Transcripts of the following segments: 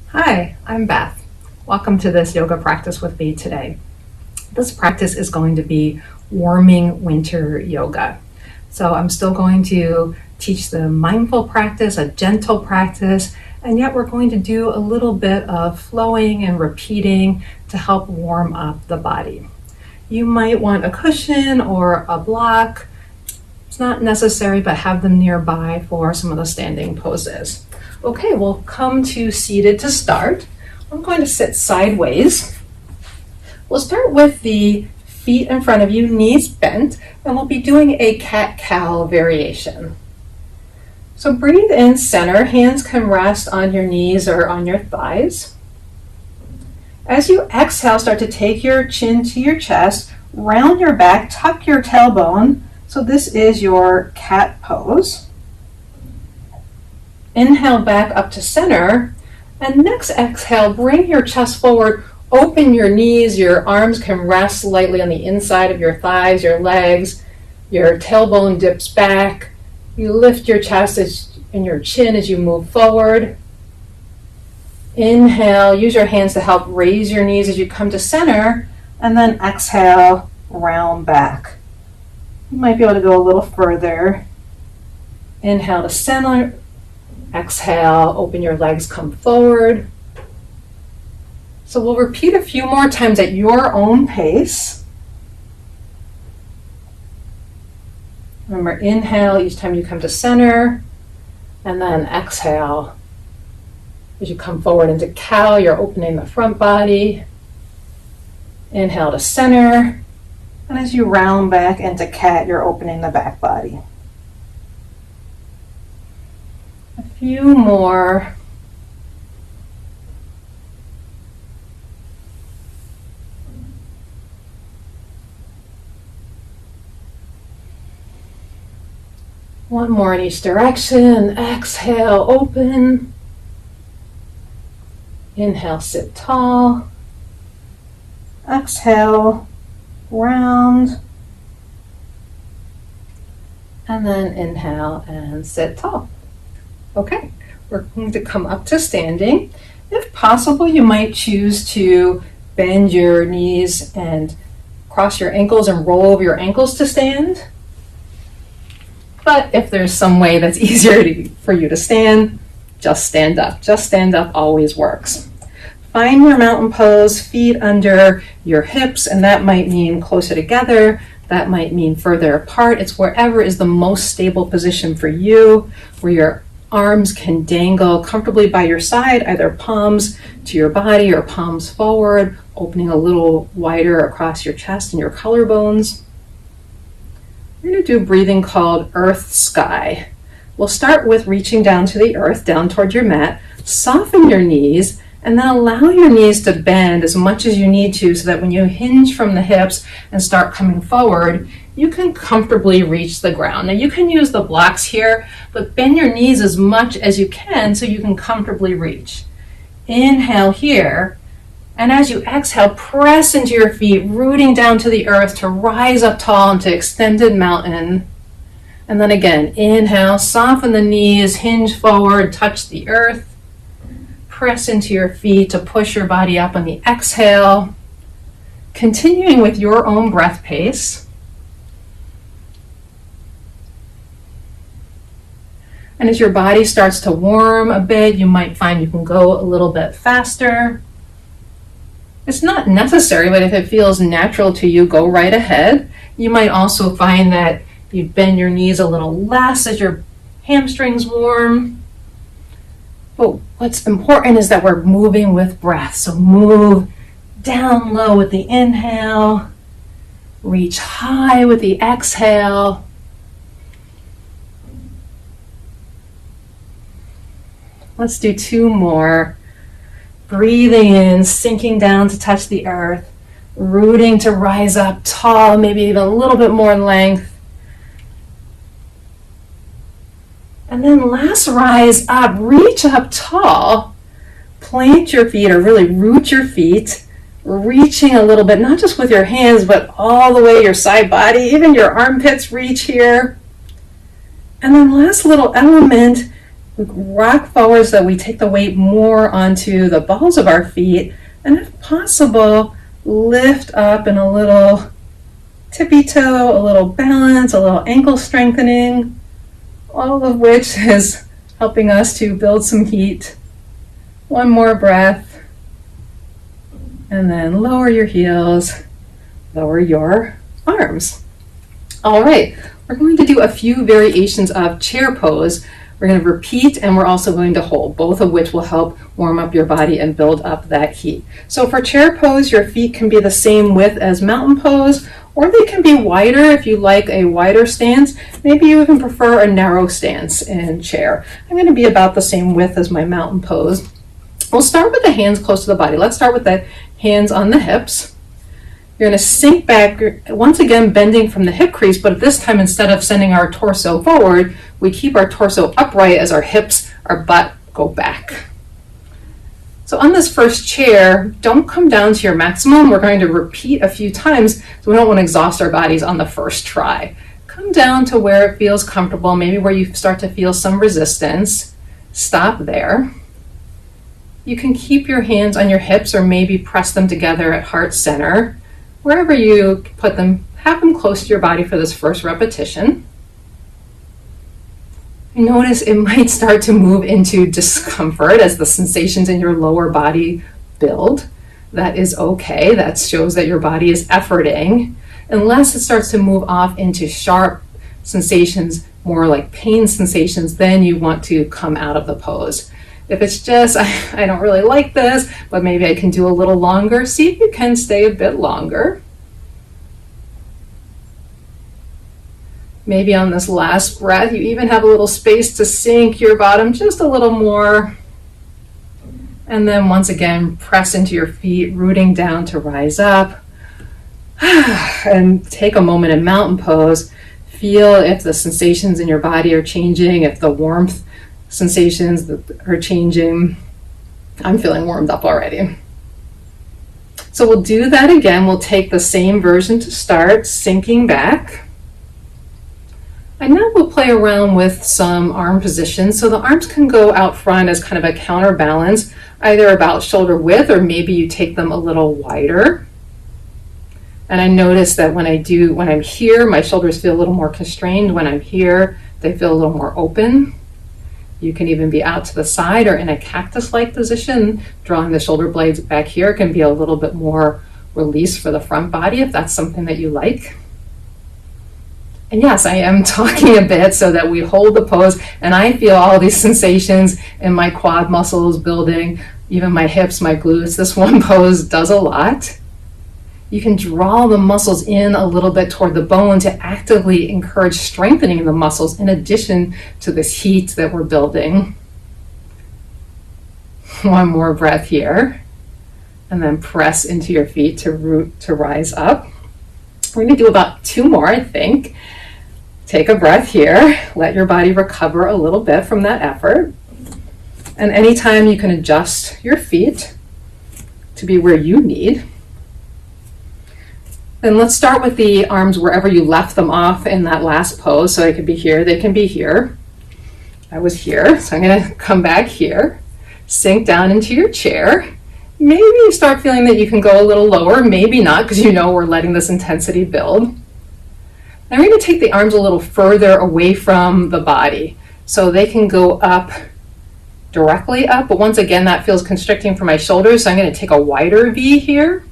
Hi, I'm Beth. Welcome to this yoga practice with me today. This practice is going to be warming winter yoga. So I'm still going to teach the mindful practice, a gentle practice, and yet we're going to do a little bit of flowing and repeating to help warm up the body. You might want a cushion or a block. It's not necessary, but have them nearby for some of the standing poses. Okay, we'll come to seated to start. I'm going to sit sideways. We'll start with the feet in front of you, knees bent, and we'll be doing a cat-cow variation. So breathe in center, hands can rest on your knees or on your thighs. As you exhale, start to take your chin to your chest, round your back, tuck your tailbone. So this is your cat pose. Inhale back up to center, and next exhale, bring your chest forward, open your knees, your arms can rest lightly on the inside of your thighs, your legs, your tailbone dips back. You lift your chest and your chin as you move forward. Inhale, use your hands to help raise your knees as you come to center, and then exhale, round back. You might be able to go a little further. Inhale to center. Exhale, open your legs, come forward. So we'll repeat a few more times at your own pace. Remember, inhale each time you come to center, and then exhale. As you come forward into cow, you're opening the front body. Inhale to center, and as you round back into cat, you're opening the back body. A few more. One more in each direction. Exhale, open. Inhale, sit tall. Exhale, round. And then inhale and sit tall. Okay, we're going to come up to standing. If possible, you might choose to bend your knees and cross your ankles and roll over your ankles to stand. But if there's some way that's easier for you to stand, just stand up. Just stand up always works. Find your mountain pose, feet under your hips, and that might mean closer together. That might mean further apart. It's wherever is the most stable position for you, where your arms can dangle comfortably by your side, either palms to your body or palms forward, opening a little wider across your chest and your collarbones. We're going to do breathing called Earth Sky. We'll start with reaching down to the earth, down toward your mat. Soften your knees, and then allow your knees to bend as much as you need to so that when you hinge from the hips and start coming forward, you can comfortably reach the ground. Now you can use the blocks here, but bend your knees as much as you can so you can comfortably reach. Inhale here, and as you exhale, press into your feet, rooting down to the earth to rise up tall into extended mountain. And then again, inhale, soften the knees, hinge forward, touch the earth. Press into your feet to push your body up on the exhale. Continuing with your own breath pace. And as your body starts to warm a bit, you might find you can go a little bit faster. It's not necessary, but if it feels natural to you, go right ahead. You might also find that you bend your knees a little less as your hamstrings warm. But what's important is that we're moving with breath. So move down low with the inhale, reach high with the exhale. Let's do two more. Breathing in, sinking down to touch the earth, rooting to rise up tall, maybe even a little bit more in length. And then last rise up, reach up tall, plant your feet or really root your feet, reaching a little bit, not just with your hands, but all the way your side body, even your armpits reach here. And then last little element, We rock forward so that we take the weight more onto the balls of our feet, and if possible, lift up in a little tippy toe, a little balance, a little ankle strengthening, all of which is helping us to build some heat. One more breath, and then lower your heels, lower your arms. All right, we're going to do a few variations of chair pose. We're going to repeat, and we're also going to hold, both of which will help warm up your body and build up that heat. So for chair pose, your feet can be the same width as mountain pose, or they can be wider if you like a wider stance. Maybe you even prefer a narrow stance in chair. I'm going to be about the same width as my mountain pose. We'll start with the hands close to the body. Let's start with the hands on the hips. You're going to sink back, once again bending from the hip crease, but this time instead of sending our torso forward, we keep our torso upright as our hips, our butt go back. So on this first chair, don't come down to your maximum. We're going to repeat a few times, so we don't want to exhaust our bodies on the first try. Come down to where it feels comfortable, maybe where you start to feel some resistance. Stop there. You can keep your hands on your hips or maybe press them together at heart center. Wherever you put them, have them close to your body for this first repetition. Notice it might start to move into discomfort as the sensations in your lower body build. That is okay. That shows that your body is efforting. Unless it starts to move off into sharp sensations, more like pain sensations, then you want to come out of the pose. If it's just, I don't really like this, but maybe I can do a little longer, see if you can stay a bit longer. Maybe on this last breath, you even have a little space to sink your bottom just a little more. And then once again, press into your feet, rooting down to rise up. And take a moment in mountain pose. Feel if the sensations in your body are changing, if the warmth sensations are changing. I'm feeling warmed up already. So we'll do that again. We'll take the same version to start, sinking back. And now we'll play around with some arm positions. So the arms can go out front as kind of a counterbalance, either about shoulder width or maybe you take them a little wider. And I notice that when I'm here, my shoulders feel a little more constrained. When I'm here, they feel a little more open. You can even be out to the side or in a cactus-like position, drawing the shoulder blades back here can be a little bit more release for the front body if that's something that you like. And yes, I am talking a bit so that we hold the pose, and I feel all these sensations in my quad muscles building, even my hips, my glutes. This one pose does a lot. You can draw the muscles in a little bit toward the bone to actively encourage strengthening the muscles in addition to this heat that we're building. One more breath here, and then press into your feet to root to rise up. We're going to do about 2 more, I think. Take a breath here. Let your body recover a little bit from that effort. And anytime you can adjust your feet to be where you need. And let's start with the arms wherever you left them off in that last pose. So they could be here, they can be here. I was here, so I'm going to come back here. Sink down into your chair. Maybe you start feeling that you can go a little lower, maybe not, because you know we're letting this intensity build. Now we're going to take the arms a little further away from the body so they can go up, directly up, but once again that feels constricting for my shoulders, so I'm going to take a wider V here.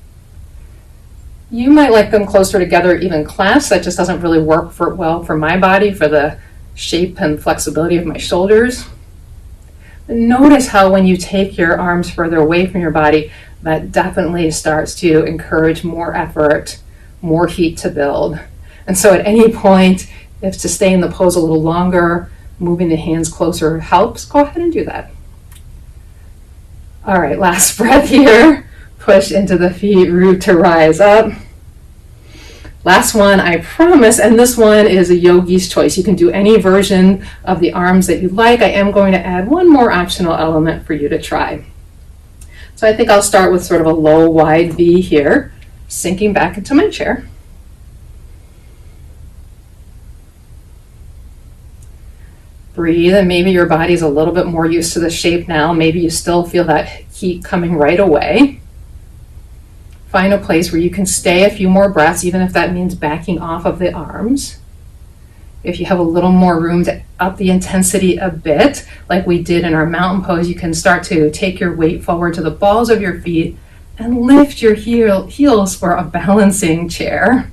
You might like them closer together, even clasped. That just doesn't really work well for my body, for the shape and flexibility of my shoulders. Notice how when you take your arms further away from your body, that definitely starts to encourage more effort, more heat to build. And so at any point, if to stay in the pose a little longer, moving the hands closer helps, go ahead and do that. All right, last breath here. Push into the feet, root to rise up. Last one, I promise, and this one is a yogi's choice. You can do any version of the arms that you like. I am going to add one more optional element for you to try. So I think I'll start with sort of a low, wide V here, sinking back into my chair. breathe, and maybe your body's a little bit more used to the shape now. Maybe you still feel that heat coming right away. Find a place where you can stay a few more breaths, even if that means backing off of the arms. If you have a little more room to up the intensity a bit, like we did in our mountain pose, you can start to take your weight forward to the balls of your feet and lift your heels for a balancing chair.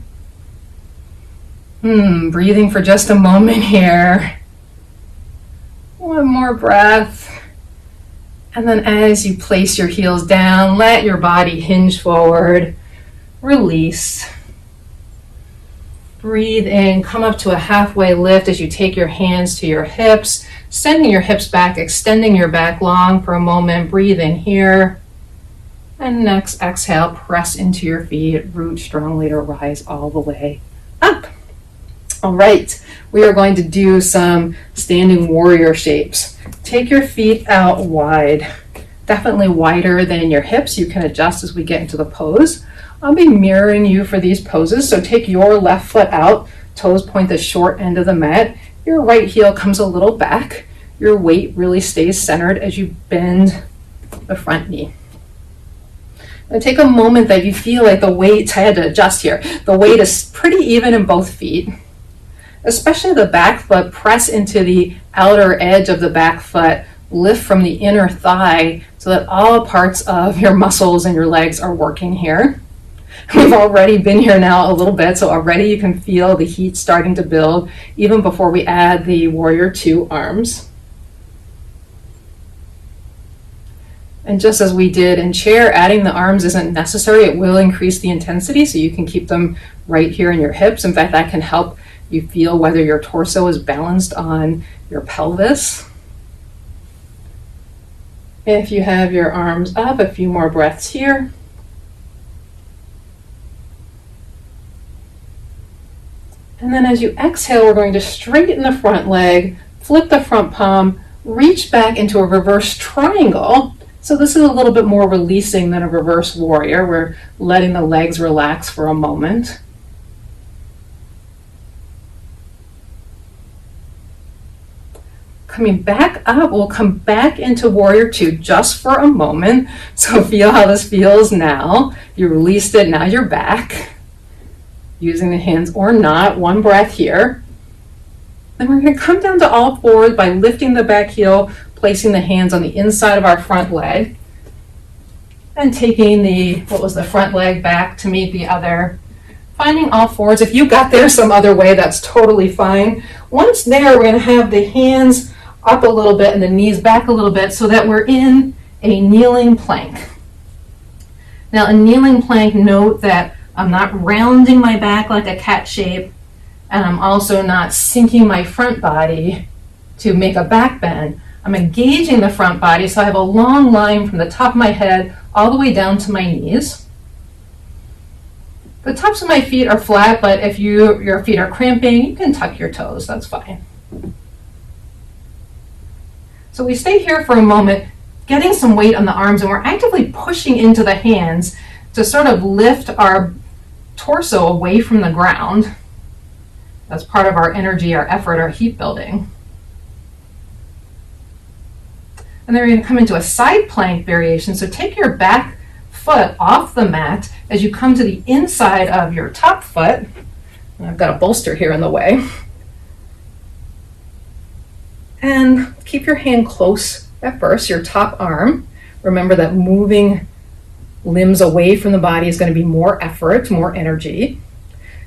Breathing for just a moment here. One more breath. And then as you place your heels down, let your body hinge forward. Release. Breathe in, come up to a halfway lift as you take your hands to your hips, sending your hips back, extending your back long for a moment. Breathe in here. And next exhale, press into your feet, root strongly to rise all the way up. All right, we are going to do some standing warrior shapes. Take your feet out wide, definitely wider than your hips. You can adjust as we get into the pose. I'll be mirroring you for these poses, so take your left foot out, toes point the short end of the mat. Your right heel comes a little back. Your weight really stays centered as you bend the front knee. Now take a moment that you feel like the weight, I had to adjust here, the weight is pretty even in both feet. Especially the back foot, press into the outer edge of the back foot, lift from the inner thigh so that all parts of your muscles and your legs are working here. We've already been here now a little bit, so already you can feel the heat starting to build even before we add the warrior two arms. And just as we did in chair, adding the arms isn't necessary. It will increase the intensity, so you can keep them right here in your hips. In fact, that can help you feel whether your torso is balanced on your pelvis. If you have your arms up, a few more breaths here. And then as you exhale, we're going to straighten the front leg, flip the front palm, reach back into a reverse triangle. So this is a little bit more releasing than a reverse warrior. We're letting the legs relax for a moment. Coming back up, we'll come back into warrior two just for a moment. So feel how this feels now. You released it, now you're back. Using the hands or not, one breath here. Then we're going to come down to all fours by lifting the back heel, placing the hands on the inside of our front leg, and taking the front leg back to meet the other. Finding all fours. If you got there some other way, that's totally fine. Once there, we're going to have the hands up a little bit and the knees back a little bit so that we're in a kneeling plank. Now, a kneeling plank, note that I'm not rounding my back like a cat shape, and I'm also not sinking my front body to make a back bend. I'm engaging the front body, so I have a long line from the top of my head all the way down to my knees. The tops of my feet are flat, but if your feet are cramping, you can tuck your toes, that's fine. So we stay here for a moment, getting some weight on the arms, and we're actively pushing into the hands to sort of lift our torso away from the ground. That's part of our energy, our effort, our heat building. And then we're going to come into a side plank variation. So take your back foot off the mat as you come to the inside of your top foot. And I've got a bolster here in the way. And keep your hand close at first, your top arm. Remember that moving limbs away from the body is going to be more effort, more energy.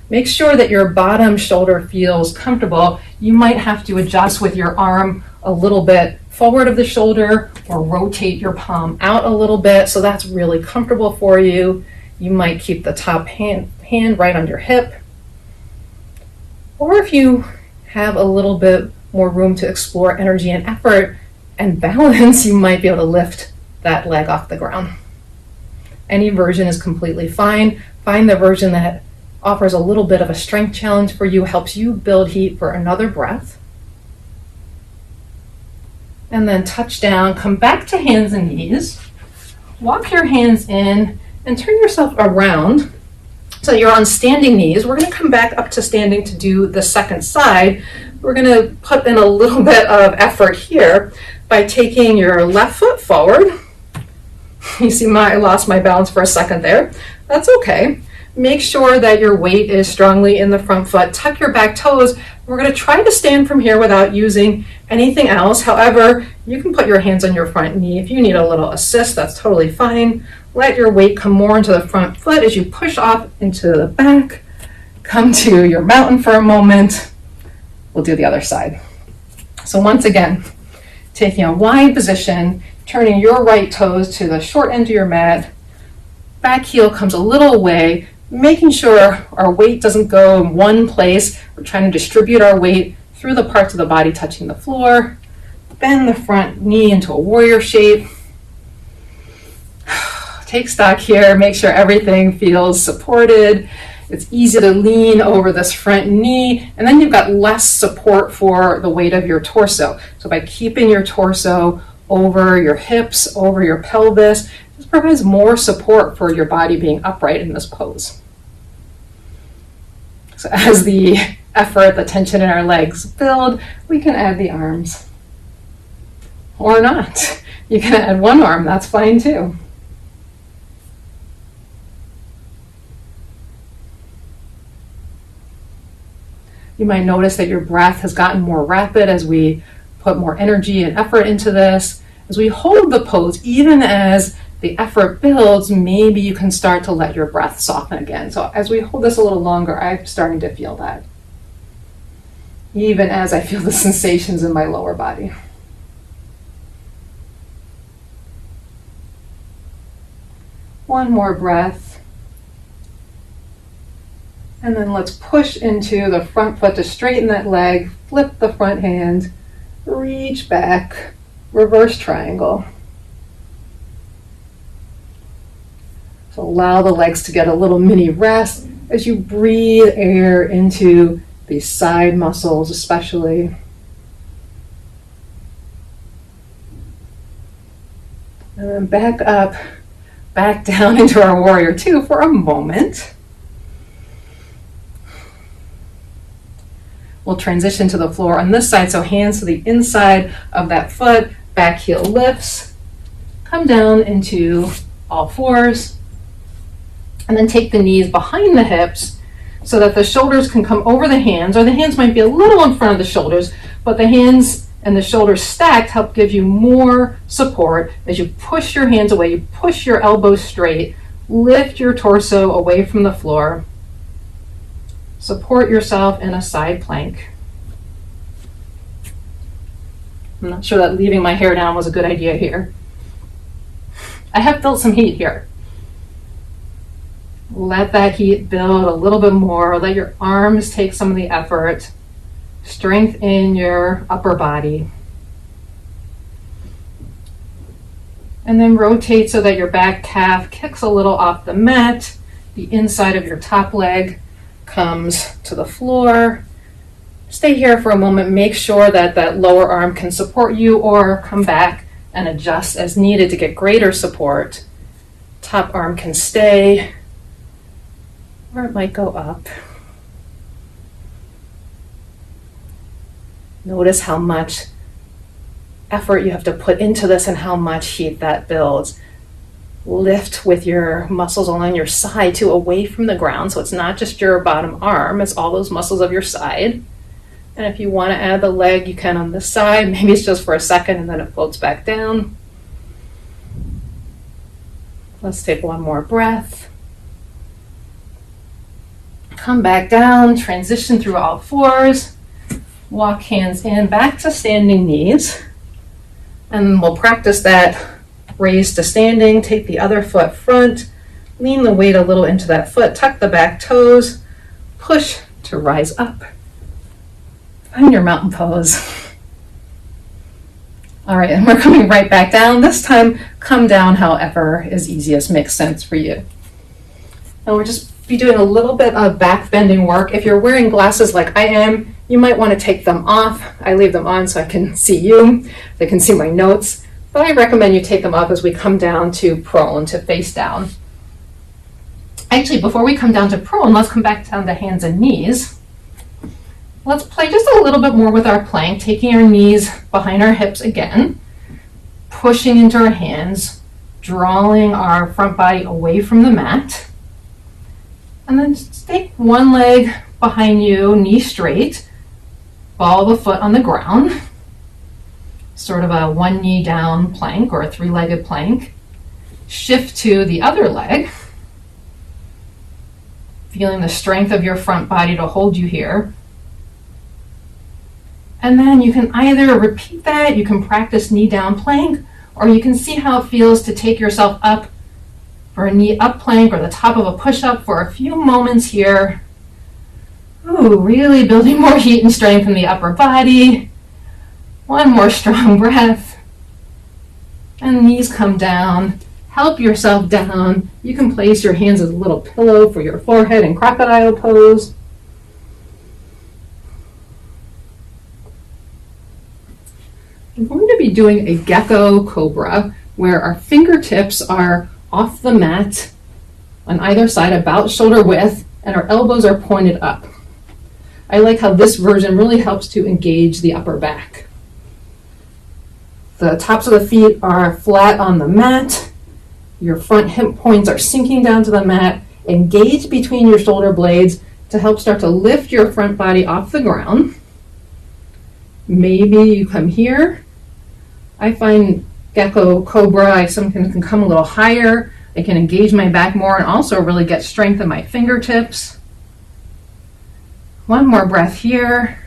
Make sure that your bottom shoulder feels comfortable. You might have to adjust with your arm a little bit forward of the shoulder or rotate your palm out a little bit so that's really comfortable for you. You might keep the top hand right on your hip. Or if you have a little bit more room to explore energy and effort and balance, you might be able to lift that leg off the ground. Any version is completely fine. Find the version that offers a little bit of a strength challenge for you, helps you build heat for another breath. And then touch down, come back to hands and knees. Walk your hands in and turn yourself around. So you're on standing knees. We're going to come back up to standing to do the second side. we're going to put in a little bit of effort here by taking your left foot forward. You see, I lost my balance for a second there. That's okay. Make sure that your weight is strongly in the front foot. Tuck your back toes. We're going to try to stand from here without using anything else. However, you can put your hands on your front knee. If you need a little assist, that's totally fine. Let your weight come more into the front foot as you push off into the back. Come to your mountain for a moment. We'll do the other side. So once again, taking a wide position, turning your right toes to the short end of your mat. Back heel comes a little away, making sure our weight doesn't go in one place. We're trying to distribute our weight through the parts of the body touching the floor. Bend the front knee into a warrior shape. Take stock here, make sure everything feels supported. It's easy to lean over this front knee, and then you've got less support for the weight of your torso. So by keeping your torso over your hips, over your pelvis, this provides more support for your body being upright in this pose. So as the effort, the tension in our legs build, we can add the arms. Or not. You can add one arm, that's fine too. You might notice that your breath has gotten more rapid as we put more energy and effort into this. As we hold the pose, even as the effort builds, maybe you can start to let your breath soften again. So as we hold this a little longer, I'm starting to feel that. Even as I feel the sensations in my lower body. One more breath. And then let's push into the front foot to straighten that leg, flip the front hand, reach back, reverse triangle. So allow the legs to get a little mini rest as you breathe air into these side muscles especially. And then back up, back down into our warrior two for a moment. We'll transition to the floor on this side, so hands to the inside of that foot, back heel lifts, come down into all fours, and then take the knees behind the hips so that the shoulders can come over the hands, or the hands might be a little in front of the shoulders, but the hands and the shoulders stacked help give you more support as you push your hands away, you push your elbows straight, lift your torso away from the floor. Support yourself in a side plank. I'm not sure that leaving my hair down was a good idea here. I have built some heat here. Let that heat build a little bit more. Let your arms take some of the effort. Strengthen your upper body. And then rotate so that your back calf kicks a little off the mat. The inside of your top leg comes to the floor. Stay here for a moment. Make sure that that lower arm can support you, or come back and adjust as needed to get greater support. Top arm can stay, or it might go up. Notice how much effort you have to put into this and how much heat that builds. Lift with your muscles along your side to away from the ground, so it's not just your bottom arm, it's all those muscles of your side. And if you want to add the leg, you can on this side. Maybe it's just for a second and then it floats back down. Let's take one more breath. Come back down, transition through all fours. Walk hands in, back to standing knees. And we'll practice that raise to standing. Take the other foot front, lean the weight a little into that foot, tuck the back toes, push to rise up. Find your mountain pose. All right, and we're coming right back down. This time, come down however is easiest, makes sense for you. And we'll just be doing a little bit of back bending work. If you're wearing glasses like I am, you might want to take them off. I leave them on so I can see you, I can see my notes. But I recommend you take them off as we come down to prone, to face down. Actually, before we come down to prone, let's come back down to hands and knees. Let's play just a little bit more with our plank, taking our knees behind our hips again, pushing into our hands, drawing our front body away from the mat. And then just take one leg behind you, knee straight, ball the foot on the ground, sort of a one knee down plank or a three-legged plank. Shift to the other leg, feeling the strength of your front body to hold you here. And then you can either repeat that, you can practice knee down plank, or you can see how it feels to take yourself up for a knee up plank or the top of a push-up for a few moments here. Ooh, really building more heat and strength in the upper body. One more strong breath. And knees come down. Help yourself down. You can place your hands as a little pillow for your forehead in crocodile pose. I'm going to be doing a gecko cobra where our fingertips are off the mat on either side about shoulder width and our elbows are pointed up. I like how this version really helps to engage the upper back. The tops of the feet are flat on the mat. Your front hip points are sinking down to the mat. Engage between your shoulder blades to help start to lift your front body off the ground. Maybe you come here. I find gecko cobra, I sometimes can come a little higher. I can engage my back more and also really get strength in my fingertips. One more breath here.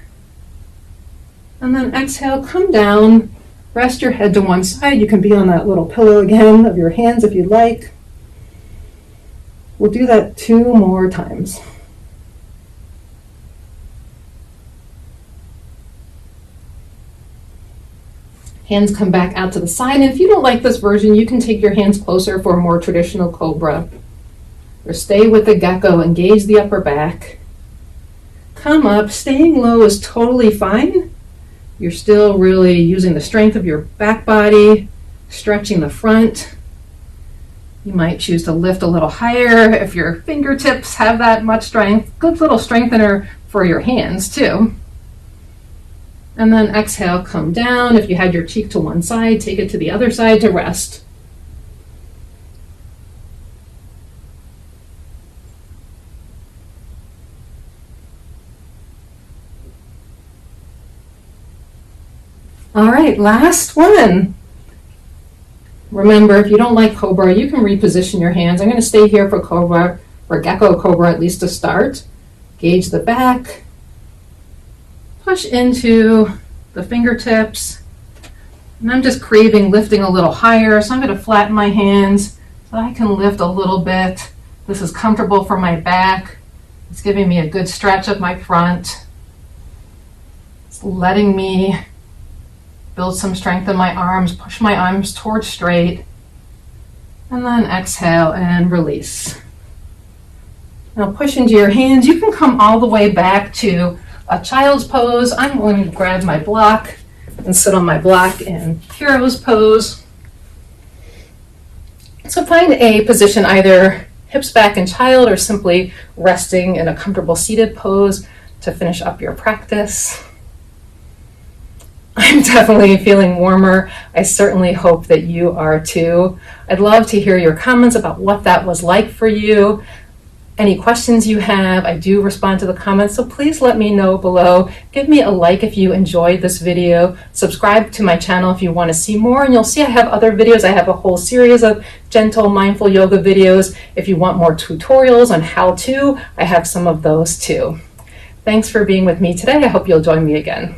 And then exhale, come down. Rest your head to one side. You can be on that little pillow again of your hands if you'd like. We'll do that 2 more times. Hands come back out to the side. And if you don't like this version, you can take your hands closer for a more traditional cobra. Or stay with the gecko, engage the upper back. Come up, staying low is totally fine. You're still really using the strength of your back body, stretching the front. You might choose to lift a little higher if your fingertips have that much strength. Good little strengthener for your hands too. And then exhale, come down. If you had your cheek to one side, take it to the other side to rest. All right, last one. Remember, if you don't like cobra, you can reposition your hands. I'm going to stay here for cobra, or gecko cobra at least to start. Gauge the back. Push into the fingertips. And I'm just craving lifting a little higher, so I'm going to flatten my hands so I can lift a little bit. This is comfortable for my back. It's giving me a good stretch of my front. It's letting me build some strength in my arms, push my arms towards straight, and then exhale and release. Now push into your hands. You can come all the way back to a child's pose. I'm going to grab my block and sit on my block in hero's pose. So find a position, either hips back in child or simply resting in a comfortable seated pose to finish up your practice. I'm definitely feeling warmer. I certainly hope that you are too. I'd love to hear your comments about what that was like for you. Any questions you have, I do respond to the comments, so please let me know below. Give me a like if you enjoyed this video. Subscribe to my channel if you want to see more, and you'll see I have other videos. I have a whole series of gentle, mindful yoga videos. If you want more tutorials on how to, I have some of those too. Thanks for being with me today. I hope you'll join me again.